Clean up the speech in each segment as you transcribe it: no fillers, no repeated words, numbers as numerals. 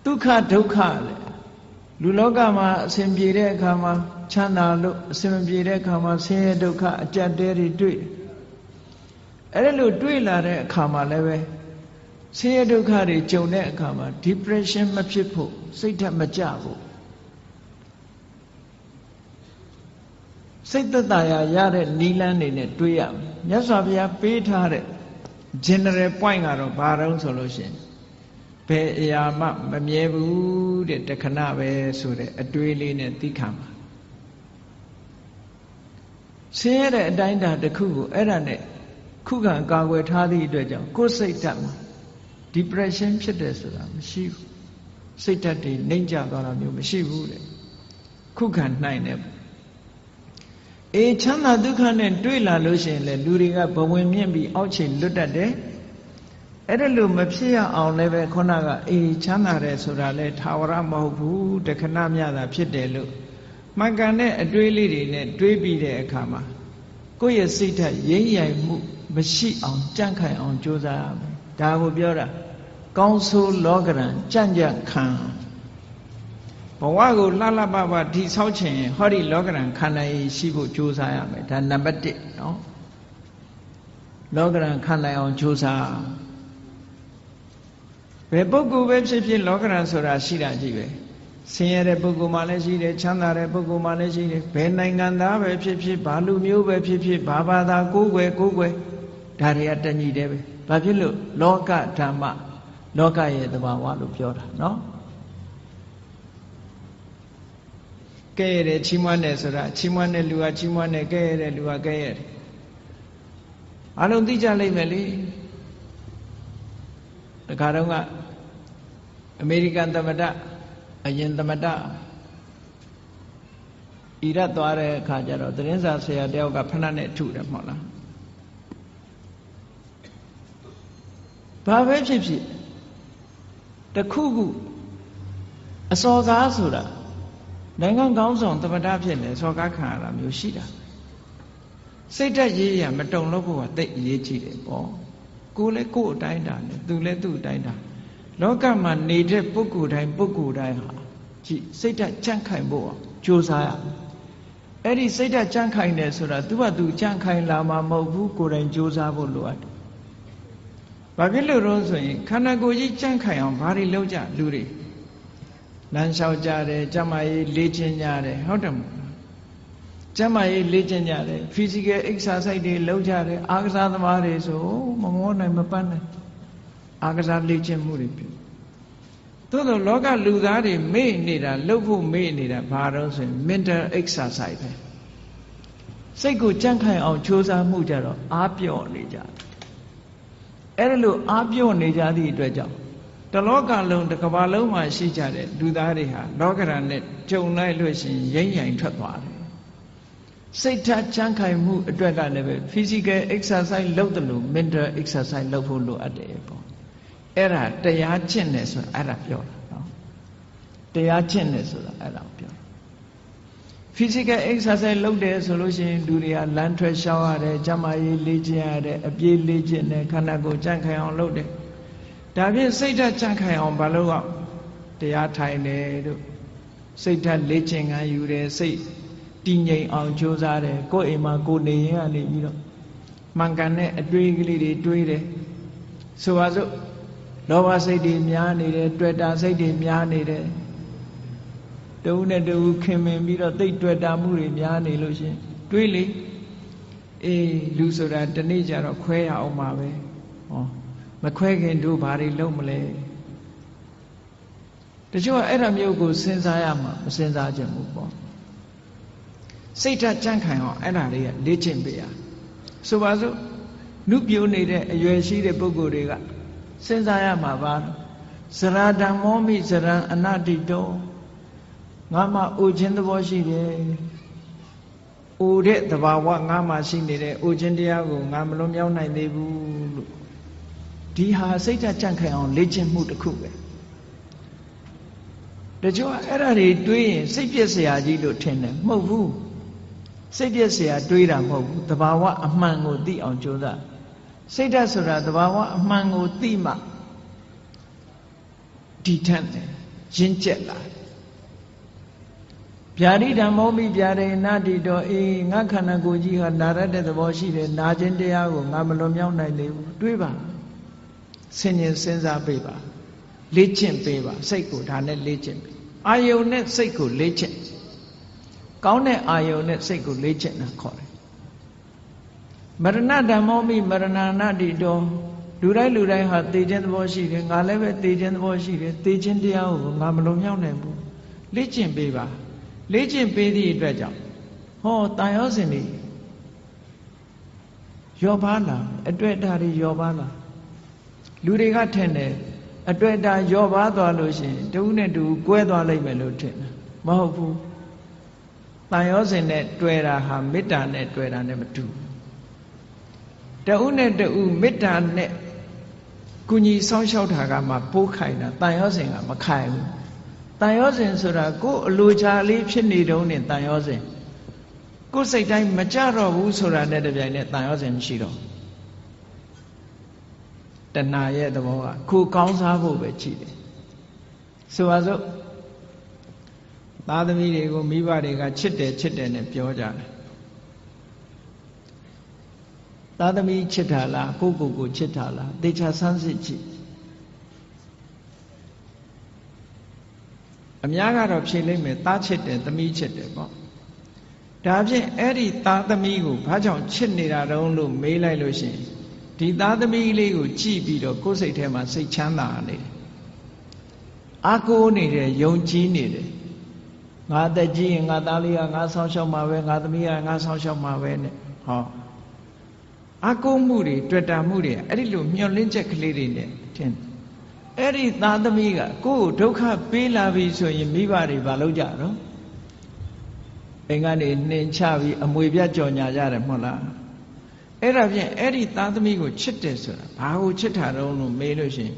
Dukkha dukha Lulogama Simbire Kama Chana Simbire Kama Se Dukha Jaderi Dui Erelu Duilare Kama Leve Se Dukha Jone Kama Depression Mapipo Sita Majabu Sita Daya Yare Nilan in it Duya Yasavia Petare General Point of Baron Solution Pe Yama Mamiebu de Canave Sure a dueling and Tikama Sere Dinda the Kugu Erane Kuga Gawe Tadi Dwajam Kosaitam Depression Chedesam Shiv Sitati Ninja Garam Shivu Kugan Nine A Chana Dukan and Duila Lucian Luriga Bawimian be Ouchin Ludade Erelu Mapsia on Leve Konaga E Chanare Surale Tawara Mahu de Kanamia da Piedelu Magane a duelli ne Dwebi de Akama Goya Sita Ye Mu Mashi on Jankai on Josa Dago Biora Council Logaran Janja Khan Bawago Lala Baba Di Sauchen Hori Logaran Kanai Shibu Josa that number no Logaran Kanai on Josa Bebugu Websip Logaran Sura Shira Jive. Senior Bugu Malaji, Chandare Bugu Malaji, Benanganda, Websip, Balu Mu Websip, Baba da Gugwe, Dariatani Debe. Babilu, Loka Tama, Loka ye the Bawalu Piora, no? Gayre Chimane Sura, Chimane Lua, Chimane Gayre Lua Gayre. I don't think I live. The Karunga American Tamada, Ayan Tamada Ira Dware Kajaro, the Renza say a Delga Panane to the Mola. Baba Gypsy the Kugu a Soga Asura, Dangan Gonson, the Madapian, Soga Kara, Yoshida. Say that ye and Maton Lobo, they ye cheated. Kule ko daida dule tu daida loka ma nede puku dai ha ji saita jankai bo josa edi saita jankai ne soda tu ba tu jankai la ma mhok bu ko dai josa bo lo at ba phit lo ro so yin khana ko ji jankai aung ba ri lou ja lu ri lan shao ja de jama yi le chin nya de hout da Jama legend yare, physical exercise de loja de, Agasa the Mare so, Mamona Mapana Agasa legend Muripi. Todo loga ludari may need a local may need a paros and mental exercise. Say good jankai on Chosa Mujaro, Apio Nija. Erelu Apio Nija di Dredja. The loga loan the Cavaloma Shijade, Dudariha, Logaran, Jonah Lucian, Yang Trapar. Saita Jankai Mu Dwada level, physical exercise low mental exercise low at the airport. Era, they are chinless or Arabio. They are chinless or Arabio. Physical exercise low there solution, Duria, Lantra shower, Jamai, Legion, a Bie Legion, Kanago, Jankai on loaded. David Saita Jankai on Baloa. They are tiny. Saita Legion, and you say. Tinye on Josare, go ema go ne and Mangane a dwiggly. So as Nova say the Miani, Dweda say the Miani. Don't do came and beat a date Dweda Muri Miani Lucian. Really, a loser at the nature of Quay on my way. Oh, McQuay can do body lomale. The Joe Adam Yogo since I am since I am. Saita Jankai on Anaria, Legend Bear. So was it? Nubio needed a USC de Bogorega. Since I am a bar, Sarada Momi Zara Anadito Nama Ujin the Washi, Ude the Bawa Nama Shinide, Ujin Diago, Namalomia Nebu Diha Saita Jankai on Legend Mutaku. The Joe Erari doing Sapia Jido Tender, Movu. Say yes, I do it. The Bawa a mango di on Joda. Say that's right, the Bawa a mango tima. Detente. ရင့်ကျက်လာဗျာဒိဓမ္မောမိဗျာဒိနာတိတောအေးငါခန္ဓာကိုယ်ကြီးဟာနာရတဲ့သဘောရှိတယ်နာခြင်းတရားကိုငါမလွန်မြောက်နိုင်သေးဘူးတွေးပါဆင်ញင်စဉ်းစားပေးပါလေ့ကျင့်ပေးပါစိတ်ကိုဒါနဲ့လေ့ကျင့်ပေးအာယုန်နဲ့စိတ်ကိုလေ့ကျင့်ကောင်းတဲ့အာယုန်နဲ့စိတ်ကိုလေ့ကျင့်တာခေါ်တယ်မရဏဓမ္မောမိမရဏနာတိတောလူတိုင်းဟာသိခြင်းသဘောရှိတယ်ငါလည်းပဲသိခြင်းသဘောရှိတယ်သိခြင်းတရားကိုငါမလွန်မြောက်နိုင်ဘူးလေ့ကျင့်ပေးပါလေ့ကျင့်ပေးသည့်အတွက်ကြောင့်ဟောတန်ရောစဉ်တွေယောပါလာအတွေ့အတာတွေယောပါလာလူတွေကထင်တယ်အတွေ့အတာယောပါသွားလို့ရှိရင်တဦးနဲ့တူကွဲသွားလိမ့်မယ်လို့ထင်တယ်မဟုတ်ဘူးတန်ရောစဉ်နဲ့တွေ့တာဟာမေတ္တာနဲ့တွေ့တာနဲ့မတူတဦးနဲ့တူမေတ္တာနဲ့ကုညီဆောင်းလျှောက်တာကမှပိုးခိုင်တာတန်ရောစဉ်ကမခိုင်ဘူးတန်ရောစဉ်ဆိုတာကိုယ်အလိုချလေးဖြစ်နေတုန်းနဲ့တန်ရောစဉ်ကိုယ်စိတ်တိုင်းမကြတော့ဘူးဆိုတာနဲ့တပြိုင်နက်တန်ရောစဉ်မရှိတော့တဏှာရဲ့သဘောကကိုယ်ကောင်းစားဖို့ပဲကြည့်တယ်ဆိုပါစို့သားသမီးတွေကိုမိဘတွေကချစ်တယ်နဲ့ပြောကြတယ်သားသမီးချစ်တာလားကိုကိုချစ်တာလားသေချာဆန်းစစ်ကြည့်အများကတော့ဖြေလိုက်မယ်သားချစ်တယ်သမီးချစ်တယ်ပေါ့ဒါဖြင့်အဲ့ဒီသားသမီးကိုဘာကြောင့်ချစ်နေတာတုံးလို့မေးလိုက်လို့ရှိရင်ဒီသားသမီးလေးကိုကြည့်ပြီးတော့ကိုယ်စိတ်ထဲမှာစိတ်ချမ်းသာနေတယ်အာကိုးနေတယ်ယုံကြည်နေတယ်ငါတက်ကြီးရင်ငါသားလေးကငါဆောင်းရှောက်မှာပဲငါသမီးကငါဆောင်းရှောက်မှာပဲနဲ့ဟောအာကိုးမှုတွေတွေ့တာမှုတွေအဲ့ဒီလိုမျောလင့်ချက်ကလေးတွေနဲ့ထင်အဲ့ဒီသားသမီးကကိုယ့်ကိုဒုက္ခပေးလာပြီဆိုရင်မိဘတွေဘာလုပ်ကြတော့အိမ်ကနေနှင်ချပြီးအမွေပြတ်ကြော်ညာကြတယ်မဟုတ်လားအဲ့ဒါဖြင့်အဲ့ဒီသားသမီးကိုချစ်တယ်ဆိုတာဘာကိုချစ်တာတော့လို့မေးလို့ရှိရင်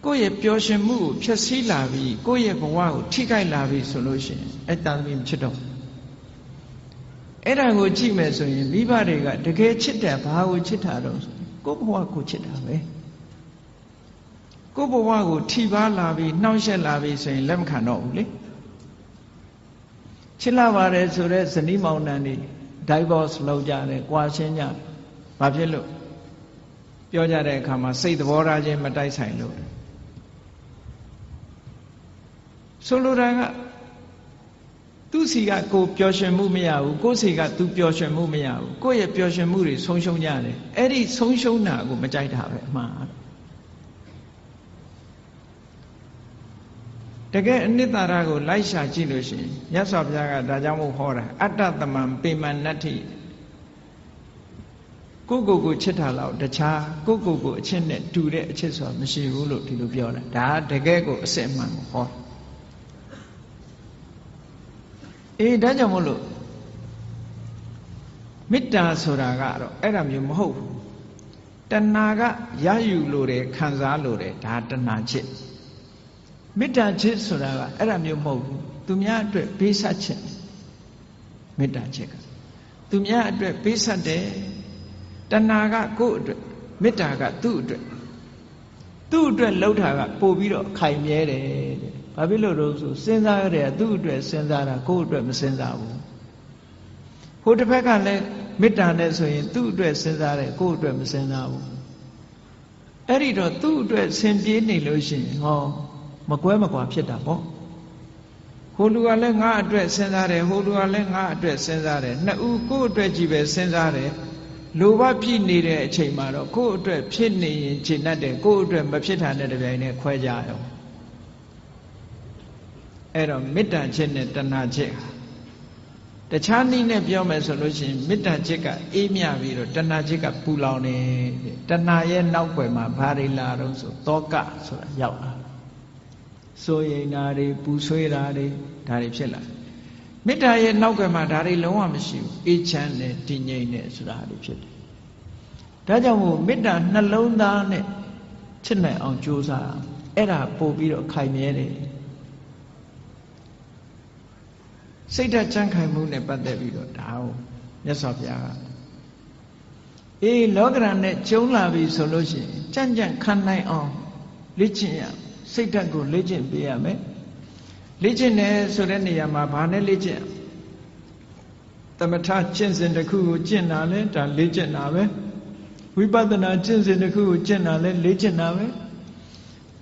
ကိုယ့်ရဲ့ပျော်ရွှင်မှုကိုဖျက်ဆီးလာပြီးကိုယ့်ရဲ့ဘဝကိုထိခိုက်လာပြီးဆိုလို့ရှိရင်အဲ့သားသမီးမချစ်တော့အဲ့ဒါကိုကြည့်မယ်ဆိုရင်မိဘတွေကတကယ်ချစ်တယ်ဘာကိုချစ်တာတော့ကိုယ့်ဘဝကိုချစ်တာပဲကိုယ့်ဘဝကိုထိပါလာပြီးနှောင့်ယှက်လာပြီးဆိုရင်လက်မခံတော့ဘူးလေချစ်လာပါတယ်ဆိုတော့ဇနီးမောင်နှံတွေ divorce လုပ်ကြတယ်၊ကွာရှင်းကြတယ်။ဘာဖြစ်လို့ပြောကြတဲ့အခါမှာစိတ်သဘောထားချင်းမတိုက်ဆိုင်လို့ဆိုလိုတာကသူ့စီကကိုပျော်ရွှင်မှုမရဘူးကိုယ့်စီကသူပျော်ရွှင်မှုမရဘူးကိုယ့်ရဲ့ပျော်ရွှင်မှုတွေဆုံးရှုံးကြတယ်အဲ့ဒီဆုံးရှုံးတာကိုမကြိုက်တာပဲအမှားတကယ်အနိတ္တရာကိုလိုက်ရှာကြည့်လို့ရှိရင်မြတ်စွာဘုရားကဒါကြောင့်မို့ဟောတာအတ္တသမံပေမနတ္ထိကိုကိုချစ်တာလောက်တခြားကိုကိုအချစ်နဲ့တူတဲ့အချစ်ဆိုတာမရှိဘူးလို့ဒီလိုပြောတာဒါတကယ်ကိုအစစ်အမှန်ကိုဟောဒါကြောင့်မို့လို့မေတ္တာဆိုတာကတော့အဲ့ဒါမျိုးမဟုတ်ဘူးတဏှာကရယူလို့တယ်ခံစားလို့တယ်ဒါတဏှာချစ်မေတ္တာချစ်ဆိုတာကအဲ့ဒါမျိုးမဟုတ်ဘူးသူများအတွက်ပေးဆက်ခြင်းမေတ္တာချစ်ကသူများအတွက်ပေးဆက်တယ်တဏှာကကိုယ့်အတွက်မေတ္တာကသူ့အတွက်လှုပ်တာကပို့ပြီးတော့ခိုင်မြဲတယ်တဲ့ဘာဖြစ်လို့လို့ဆိုစဉ်းစားရတယ်သူ့အတွက်စဉ်းစားတာကိုယ့်အတွက်မစဉ်းစားဘူးဟိုတစ်ဖက်ကလည်းမေတ္တာနဲ့ဆိုရင်သူ့အတွက်စဉ်းစားတယ်ကိုယ့်အတွက်မစဉ်းစားဘူးအဲ့ဒီတော့သူ့အတွက်ဆင်ပြေးနေလို့ရှိရင်ဟောမကွဲမကွာဖြစ်တာပေါ့ဟိုလူကလည်းငါအတွက်စဉ်းစားတယ်ဟိုလူကလည်းငါအတွက်စဉ်းစားတယ်နှစ်ဦးကိုယ့်အတွက်ကြီးပဲစဉ်းစားတယ်လိုဘဖြစ်နေတဲ့အချိန်မှာတော့ကိုယ့်အတွက်ဖြစ်နေရင်ခြေနှက်တယ်ကိုယ့်အတွက်မဖြစ်တာနဲ့တပြိုင်တည်းခွဲကြရောအဲ့တော့မေတ္တာချစ်နဲ့တဏှာချစ်တခြားနည်းနဲ့ပြောမယ်ဆိုလို့ရှိရင်မေတ္တာချစ်ကအေးမြပြီးတော့တဏှာချစ်ကပူလောင်နေတဏှာရဲ့နောက်ွယ်မှာဘာတွေလာတော့ဆိုတောကဆိုတာရောက်လာစိုးရိမ်တာတွေပူဆွေးတာတွေဒါတွေဖြစ်လာမေတ္တာရဲ့နောက်ကမှာဒါတွေလုံးဝမရှိဘူးအေးချမ်းတယ်တည်ငြိမ်တယ်ဆိုတာတွေဖြစ်တယ်ဒါကြောင့်မို့မေတ္တာနှလုံးသားနဲ့ချစ်နိုင်အောင်ကြိုးစားအဲ့ဒါပို့ပြီးတော့ခိုင်မြဲတယ်စိတ်ဓာတ်ကြံ့ခိုင်မှုနဲ့ပတ်သက်ပြီးတော့ဒါကိုမြတ်စွာဘုရားကလောကရန်နဲ့ကျုံလာပြီဆိုလို့ရှိရင်ကြံ့ကြံ့ခံနိုင်အောင်လေ့ကျင့်ရစိတ်ဓာတ်ကိုလေ့ကျင့်ပေးရမယ် လေ့ကျင့်တယ်ဆိုတဲ့နေရာမှာဘာနဲ့လေ့ကျင့်သမထကျင့်စဉ်တစ်ခုကိုကျင့်တာလဲဒါလေ့ကျင့်တာပဲဝိပဿနာကျင့်စဉ်တစ်ခုကိုကျင့်တာလဲလေ့ကျင့်တာပဲ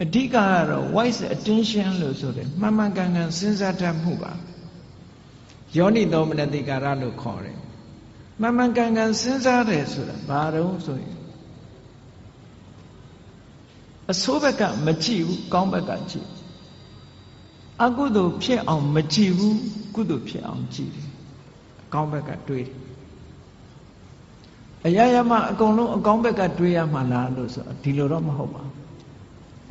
အဓိကကတော့ wise attention လို့ဆိုတယ်မှန်မှန်ကန်ကန်စဉ်းစားတတ်မှုပါယောနိသောမနတိကာရလို့ခေါ်တယ်မှန်မှန်ကန်ကန်စဉ်းစားတယ်ဆိုတာဘာတော့ဆိုရင်အဆိုးဘက်ကမကြည့်ဘူးကောင်းဘက်ကကြည့်အကုသိုလ်ဖြစ်အောင်မကြည့်ဘူးကုသိုလ်ဖြစ်အောင်ကြည့်တယ်အကောင်းဘက်ကတွေးတယ်အရာရာမှာအကုန်လုံးအကောင်းဘက်ကတွေးရမှာလားလို့ဆိုဒီလိုတော့မဟုတ်ပါဘူး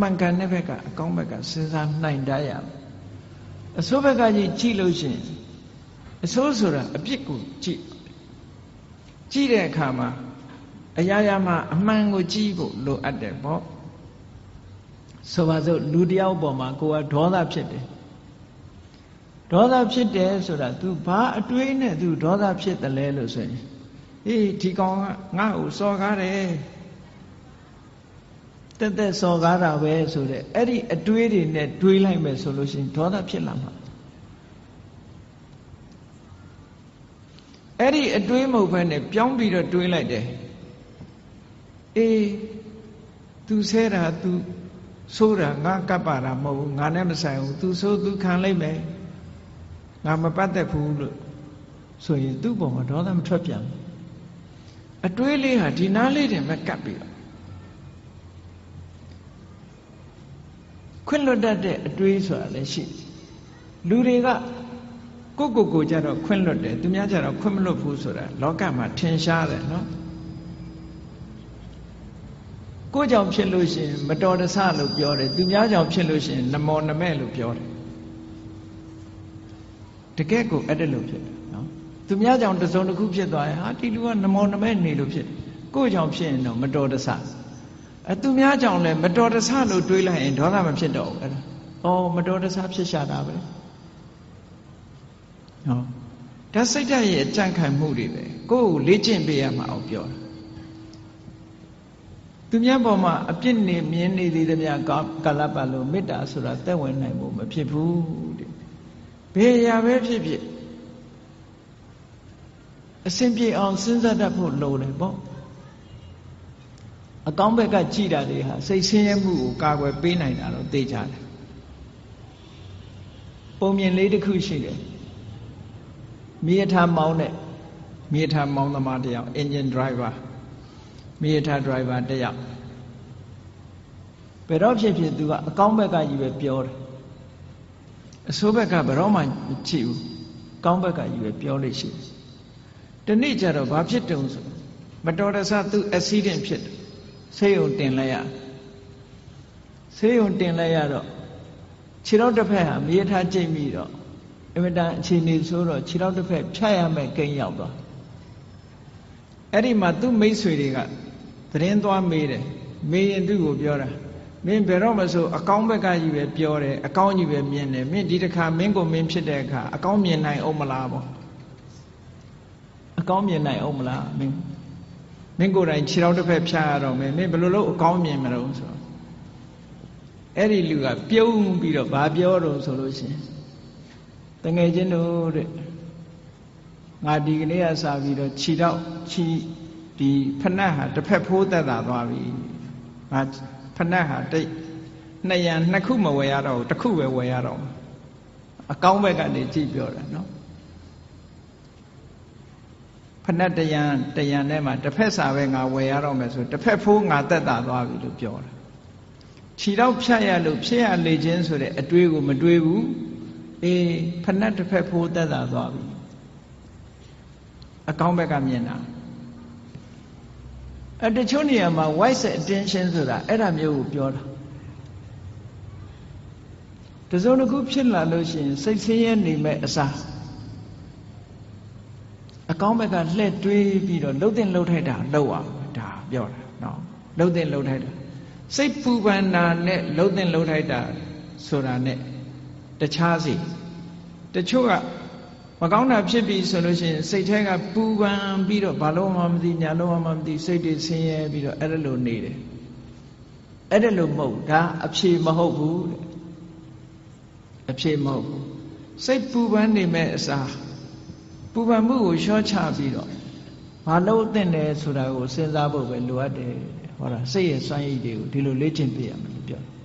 မှန်ကန်တဲ့ဘက်ကအကောင်းဘက်ကစဉ်းစားနိုင်တတ်ရမယ်အဆိုးဘက်ကကြည့်လို့ရှိရင်အဆိုးဆိုတာအပြစ်ကိုကြည့်တဲ့အခါမှာအရာရာမှာအမှန်ကိုကြည့်ဖို့လိုအပ်တယ်ပေါ့ဆိုပါစို့လူတယောက်ပေါ်မှာကိုယ်ကဒေါသဖြစ်တယ်ဒေါသဖြစ်တယ်ဆိုတာ तू ဘာအတွေးနဲ့ तू ဒေါသဖြစ်တယ်လဲလို့ဆိုရင်အေးဒီကောင်ကငါ့ကိုစော်ကားတယ်တက်စော်ကားတာပဲဆိုတဲ့အဲ့ဒီအတွေးတွေနဲ့တွေးလိုက်မယ်ဆိုလို့ရှိရင်ဒေါသဖြစ်လာမှာအဲ့ဒီအတွေးမဟုတ်ဘဲနဲ့ပြောင်းပြီးတော့တွေးလိုက်တယ်အေး तू ဆဲတာ तू ဆိုးတာငါကပ်ပါတာမဟုတ်ဘူးငါနဲ့မဆိုင်ဘူး तू ဆိုး तू ခံလိုက်မယ်ငါမပတ်သက်ဘူးလို့ဆိုရင်သူ့ပုံမှာဒေါသမထွက်ပြန်ဘူးအတွေးလေးဟာဒီနားလေးတင်ပဲကပ်ပြီးတော့ခွင့်လွတ်တတ်တဲ့အတွေးဆိုတာလည်းရှိလူတွေကကိုကြတော့ခွင့်လွတ်တယ်သူများကြတော့ခွင့်မလွတ်ဘူးဆိုတာလောကမှာထင်ရှားတယ်နော်ကိုကြောင့်ဖြစ်လို့ရှိရင်မတော်တဆလို့ပြောတယ်သူများကြောင့်ဖြစ်လို့ရှိရင်နမောနမဲ့လို့ပြောတယ်တကယ်ကိုအဲ့ဒါလို့ဖြစ်တယ်နော်သူများကြောင့်တစုံတစ်ခုဖြစ်သွားရင်ဟာဒီလူကနမောနမဲ့နေလို့ဖြစ်တယ်ကိုကြောင့်ဖြစ်ရင်တော့မတော်တဆသူများကြောင့်လည်းမတော်တဆလို့တွေးလိုက်ရင်ဒေါသမဖြစ်တော့ဘူးအဲ့ဒါမတော်တဆဖြစ်ရှာတာပဲနော်ဒါစိတ်ဓာတ်ရဲ့အကြံခံမှုတွေပဲကိုယ်ကိုလေ့ကျင့်ပေးရမှာအောင်ပြောတာသူများပေါ်မှာအပြစ်နေမြင်နေသည်တည်းများကာလပတ်လို့မေတ္တာဆိုတာသက်ဝင်နိုင်ဖို့မဖြစ်ဘူးတဲ့ဘယ်ရာပဲဖြစ်ဖြစ်အစဉ်ပြေအောင်စဉ်းစားတတ်ဖို့လိုတယ်ပေါ့အကောင်းဘက်ကကြည်တာတွေဟာစိတ်ဆင်းရဲမှုကိုကာကွယ်ပေးနိုင်တာတော့သိကြတယ်ပုံမြင်လေးတစ်ခုရှိတယ်မြေထားမောင်းတဲ့မြေထားမောင်းသမားတယောက် engine driver မြေထား driver တယောက်ဘယ်တော့ဖြစ်ဖြစ်သူကအကောင်းဘက်ကကြီးပဲပြောတယ်အဆိုးဘက်ကဘယ်တော့မှမကြည့်ဘူးကောင်းဘက်ကကြီးပဲပြောလို့ရှိတယ်ဒီနေ့ကျတော့ဘာဖြစ်တုံဆိုမတော်တဆသူ accident ဖြစ်တယ်ဆေးရုံတင်လိုက်ရဆေးရုံတင်လိုက်ရတော့ခြေထောက်တစ်ဖက်ဟာမြေထားကျိတ်ပြီးတော့အင်မတန်အခြေအနေဆိုတော့ခြေထောက်တစ်ဖက်ဖြတ်ရမယ်ကိန်းရောက်သွားအဲ့ဒီမှာသူ့မိတ်ဆွေတွေကသတင်းသွားမေးတယ်မေးရင်သူ့ကိုပြောတာမင်းဘယ်တော့မှဆိုအကောင်းဘက်ကကြီးပဲပြောတယ်အကောင်းကြီးပဲမြင်တယ်မင်းဒီတစ်ခါမင်းကိုမင်းဖြစ်တဲ့အခါအကောင်းမြင်နိုင်အောင်မလားပေါ့အကောင်းမြင်နိုင်အောင်မလားမင်းကိုယ်တိုင်ခြေထောက်တစ်ဖက်ဖြတ်ရတော့မင်းဘယ်လိုလုပ်အကောင်းမြင်မလို့ဆိုတော့အဲ့ဒီလူကပြုံးပြီးတော့ဘာပြောတော့ဆိုလို့ရှိရင်တငယ်ချင်းတို့တဲ့ငါဒီကနေ့ကစပြီးတော့ခြေထောက်ဒီဖနက်ဟာတစ်ဖက်ဖိုးသက်သာသွားပြီငါဖနက်ဟာနှစ်ခုမဝယ်ရတော့ဘူးတစ်ခုပဲဝယ်ရတော့အကောင်းဘက်ကနေကြည့်ပြောတာနော်ဖနက်တရံထဲမှာတစ်ဖက်စာပဲငါဝယ်ရတော့မယ်ဆိုတစ်ဖက်ဖိုးငါသက်သာသွားပြီလို့ပြောတာခြေထောက်ဖြတ်ရလို့ဖြစ်ရလေခြင်းဆိုတဲ့အတွေးကိုမတွေးဘူးအေးဖနက်တစ်ဖက်ဖိုးသက်သာသွားပြီအကောင်းဘက်ကမြင်တာတချို့နေရာမှာ wise attention ဆိုတာအဲ့ဒါမျိုးကိုပြောတာတစုံတစ်ခုဖြစ်လာလို့ရှိရင်စိတ်ဆင်းရဲနေမဲ့အစားအကောင်းဘက်ကလှည့်တွေးပြီးတော့လှုပ်တင်လှုပ်ထိုက်တာလှုပ်အောင်ဒါပြောတာနော်လှုပ်တင်လှုပ်ထိုက်တာစိတ်ပူပန်တာနဲ့လှုပ်တင်လှုပ်ထိုက်တာဆိုတာနဲ့တခြားစီတချို့ကမကောင်းတာဖြစ်ပြီဆိုလို့ရှိရင်စိတ်ထဲကပူပန်ပြီးတော့ဘာလို့မှမသိညာလို့မှမသိစိတ်တွေဆင်းရဲပြီးတော့အဲ့ဒါလိုနေတယ်အဲ့ဒါလိုမဟုတ်ဒါအဖြေမဟုတ်ဘူး အဖြစ်မဟုတ်ဘူးစိတ်ပူပန်နေမဲ့အစားပူပန်မှုကိုလျှော့ချပြီးတော့ဘာလို့သင့်တယ်ဆိုတာကိုစဉ်းစားဖို့ပဲလိုအပ်တယ်ဟောတာစိတ်ရဲ့စွမ်းရည်တွေကိုဒီလိုလေ့ကျင့်ပြရမယ်လို့ပြောတယ်